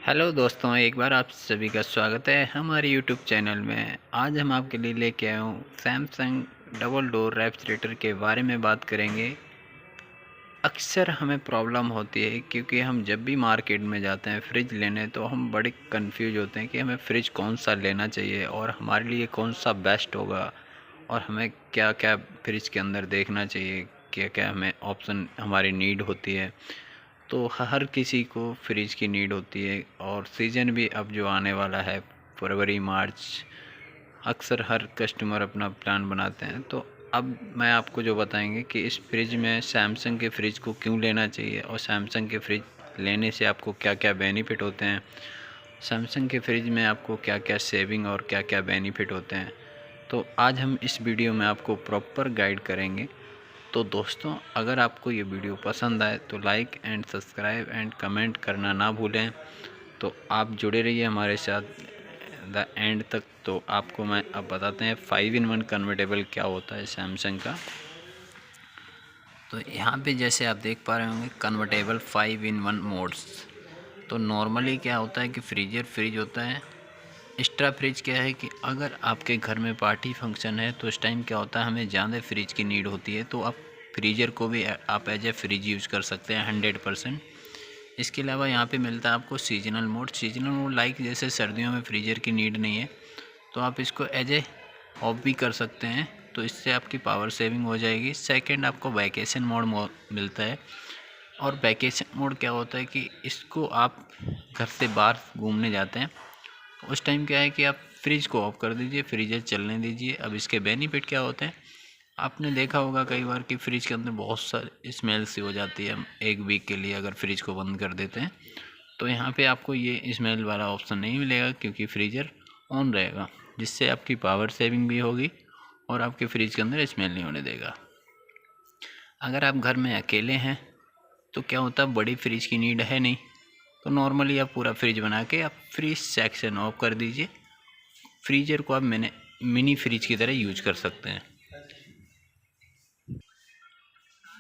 Hello दोस्तों, एक बार आप सभी का स्वागत है हमारे यूट्यूब चैनल में। आज हम आपके लिए लेके आए हूँ सैमसंग डबल डोर रेफ्रिजरेटर के बारे में बात करेंगे। अक्सर हमें प्रॉब्लम होती है क्योंकि हम जब भी मार्केट में जाते हैं फ्रिज लेने तो हम बड़े कंफ्यूज होते हैं कि हमें फ़्रिज कौन सा लेना चाहिए और हमारे लिए कौन सा बेस्ट होगा और हमें क्या क्या फ्रिज के अंदर देखना चाहिए, क्या क्या हमें ऑप्शन हमारी नीड होती है। तो हर किसी को फ्रिज की नीड होती है और सीज़न भी अब जो आने वाला है फरवरी मार्च, अक्सर हर कस्टमर अपना प्लान बनाते हैं। तो अब मैं आपको जो बताएंगे कि इस फ्रिज में सैमसंग के फ्रिज को क्यों लेना चाहिए और सैमसंग के फ्रिज लेने से आपको क्या क्या बेनिफिट होते हैं, सैमसंग के फ्रिज में आपको क्या क्या सेविंग और क्या क्या बेनिफिट होते हैं। तो आज हम इस वीडियो में आपको प्रॉपर गाइड करेंगे। तो दोस्तों, अगर आपको ये वीडियो पसंद आए तो like and subscribe and comment करना ना भूलें। तो आप जुड़े रहिए हमारे साथ द एंड तक। तो आपको मैं अब बताते हैं 5-in-1 कन्वर्टेबल क्या होता है सैमसंग का। तो यहाँ पे जैसे आप देख पा रहे होंगे कन्वर्टेबल 5-in-1 मोड्स। तो नॉर्मली क्या होता है कि फ्रिज होता है। एक्स्ट्रा फ्रिज क्या है कि अगर आपके घर में पार्टी फंक्शन है तो उस टाइम क्या होता है, हमें ज़्यादा फ्रिज की नीड होती है, तो आप फ्रीज़र को भी आप एज ए फ्रिज यूज़ कर सकते हैं 100%। इसके अलावा यहाँ पे मिलता है आपको सीजनल मोड लाइक जैसे सर्दियों में फ्रीज़र की नीड नहीं है तो आप इसको एज ए ऑफ भी कर सकते हैं, तो इससे आपकी पावर सेविंग हो जाएगी। सेकंड, आपको वैकेशन मोड मिलता है। और वैकेशन मोड क्या होता है कि इसको आप घर से बाहर घूमने जाते हैं उस टाइम क्या है कि आप फ्रिज को ऑफ कर दीजिए, फ्रीजर चलने दीजिए। अब इसके बेनिफिट क्या होते हैं, आपने देखा होगा कई बार कि फ्रिज के अंदर बहुत सारी स्मेल सी हो जाती है। हम एक वीक के लिए अगर फ्रिज को बंद कर देते हैं तो यहाँ पे आपको ये स्मेल वाला ऑप्शन नहीं मिलेगा क्योंकि फ्रीजर ऑन रहेगा, जिससे आपकी पावर सेविंग भी होगी और आपके फ्रिज के अंदर स्मेल नहीं होने देगा। अगर आप घर में अकेले हैं तो क्या होता है, बड़ी फ्रिज की नीड है नहीं, तो नॉर्मली आप पूरा फ्रिज बना के आप फ्रिज सेक्शन ऑफ कर दीजिए। फ्रीजर को आप मिनी फ्रिज की तरह यूज कर सकते हैं।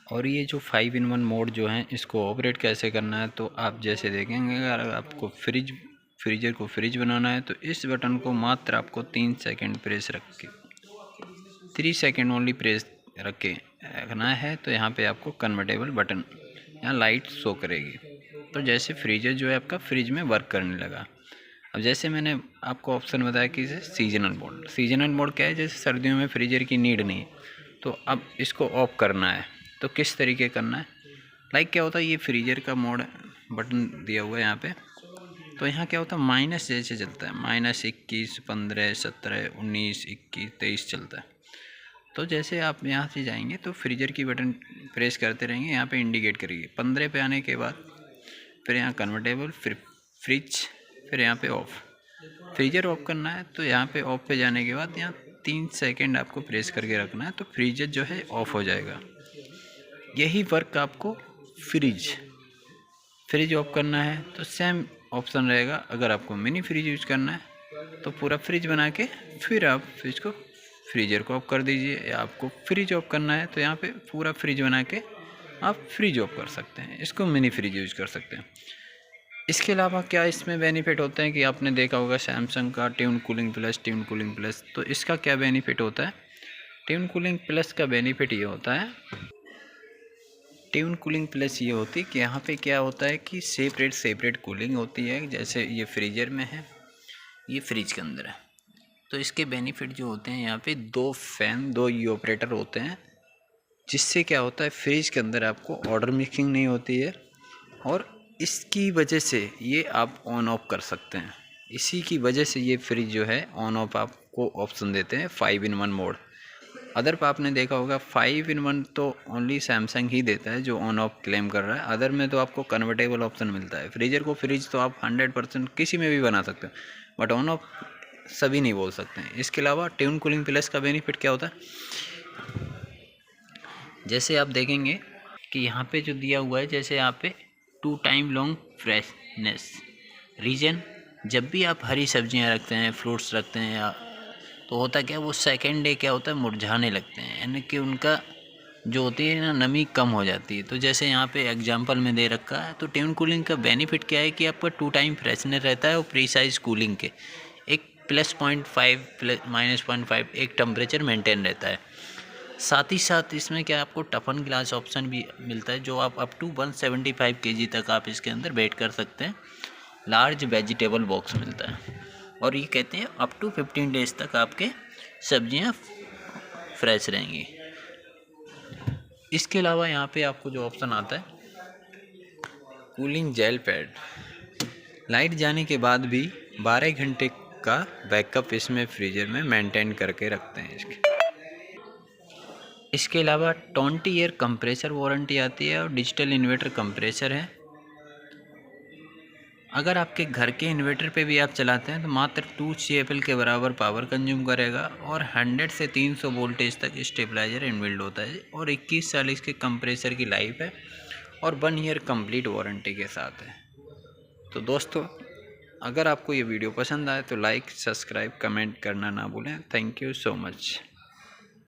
और ये जो 5-in-1 मोड जो है इसको ऑपरेट कैसे करना है, तो आप जैसे देखेंगे अगर आपको फ्रीजर को फ्रिज बनाना है तो इस बटन को मात्र आपको 3 सेकंड प्रेस रख के 3 सेकंड ओनली प्रेस रख के रखना है। तो यहाँ पे आपको कन्वर्टेबल बटन यहाँ लाइट शो करेगी। तो जैसे फ्रीजर जो है आपका फ्रिज में वर्क करने लगा। अब जैसे मैंने आपको ऑप्शन बताया कि सीजनल मोड क्या है, जैसे सर्दियों में फ्रीजर की नीड नहीं है तो अब इसको ऑफ करना है। तो किस तरीके करना है, लाइक क्या होता है, ये फ्रीजर का मोड बटन दिया हुआ है यहाँ पे। तो यहाँ क्या होता है, माइनस जैसे चलता है, -21, 15, 17, 19, 21, 23 चलता है। तो जैसे आप यहाँ से जाएंगे तो फ्रीजर की बटन प्रेस करते रहेंगे, यहाँ पे इंडिकेट करिए। 15 पे आने के बाद फिर यहाँ कन्वर्टेबल, फिर फ्रिज, फिर यहाँ पे ऑफ। फ्रीजर ऑफ करना है तो यहाँ पे ऑफ पे जाने के बाद यहाँ 3 सेकंड आपको प्रेस करके रखना है तो फ्रीजर जो है ऑफ हो जाएगा। यही वर्क आपको फ्रिज फ्रिज ऑफ करना है तो सेम ऑप्शन रहेगा। अगर आपको मिनी फ्रिज यूज करना है तो पूरा फ्रिज बना के फिर आप फ्रिज को फ्रीजर को ऑफ कर दीजिए, या आपको फ्रिज ऑफ करना है तो यहाँ पे पूरा फ्रिज बना के आप फ्रिज ऑफ कर सकते हैं, इसको मिनी फ्रिज यूज कर सकते हैं। इसके अलावा क्या इसमें बेनिफिट होते हैं कि आपने देखा होगा सैमसंग का ट्यून कूलिंग प्लस। तो इसका क्या बेनिफिट होता है, ट्यून कूलिंग प्लस का बेनिफिट ये होता है, ट्यून कूलिंग प्लस ये होती है कि यहाँ पे क्या होता है कि सेपरेट कूलिंग होती है। जैसे ये फ्रीजर में है, ये फ्रिज के अंदर है, तो इसके बेनिफिट जो होते हैं यहाँ पे 2 फैन 2 ऑपरेटर होते हैं, जिससे क्या होता है फ्रिज के अंदर आपको ऑर्डर मिक्सिंग नहीं होती है और इसकी वजह से ये आप ऑन ऑफ कर सकते हैं। इसी की वजह से ये फ्रिज जो है ऑन ऑफ आपको ऑप्शन देते हैं 5-in-1 मोड। अदर पर आपने देखा होगा 5-in-1 तो ओनली सैमसंग ही देता है जो ऑन ऑफ क्लेम कर रहा है। अदर में तो आपको कन्वर्टेबल ऑप्शन मिलता है। फ्रीजर को फ्रिज तो आप 100% किसी में भी बना सकते हैं, बट ऑन ऑफ सभी नहीं बोल सकते हैं। इसके अलावा ट्यून कूलिंग प्लस का बेनिफिट क्या होता है, जैसे आप देखेंगे कि यहाँ पे जो दिया हुआ है, जैसे यहाँ पे 2 टाइम लॉन्ग फ्रेशनेस रीजन, जब भी आप हरी सब्जियाँ रखते हैं, फ्रूट्स रखते हैं, या तो होता क्या है वो सेकेंड डे क्या होता है मुरझाने लगते हैं, यानी कि उनका जो होती है ना, नमी कम हो जाती है। तो जैसे यहाँ पे एग्जांपल में दे रखा है, तो ट्यून कूलिंग का बेनिफिट क्या है कि आपका 2 टाइम फ्रेशनर रहता है और प्रीसाइज कूलिंग के एक +0.5 -0.5 एक टेम्परेचर मेंटेन रहता है। साथ ही साथ इसमें क्या आपको टफन ग्लास ऑप्शन भी मिलता है, जो आप अप टू 175 kg तक आप इसके अंदर वेट कर सकते हैं। लार्ज वेजिटेबल बॉक्स मिलता है और ये कहते हैं अप टू 15 डेज तक आपके सब्जियां फ्रेश रहेंगी। इसके अलावा यहाँ पे आपको जो ऑप्शन आता है कूलिंग जेल पैड, लाइट जाने के बाद भी 12 घंटे का बैकअप इसमें फ्रीजर में मेंटेन करके रखते हैं इसके अलावा 20 ईयर कंप्रेसर वारंटी आती है और डिजिटल इन्वर्टर कंप्रेसर है। अगर आपके घर के इन्वर्टर पे भी आप चलाते हैं तो मात्र 2 CFL के बराबर पावर कंज्यूम करेगा और 100 से 300 वोल्टेज तक स्टेबलाइजर इनबिल्ड होता है और 21 साल इसके कंप्रेसर की लाइफ है और 1 ईयर कंप्लीट वारंटी के साथ है। तो दोस्तों, अगर आपको ये वीडियो पसंद आए तो लाइक, सब्सक्राइब, कमेंट करना ना भूलें। Thank you so much.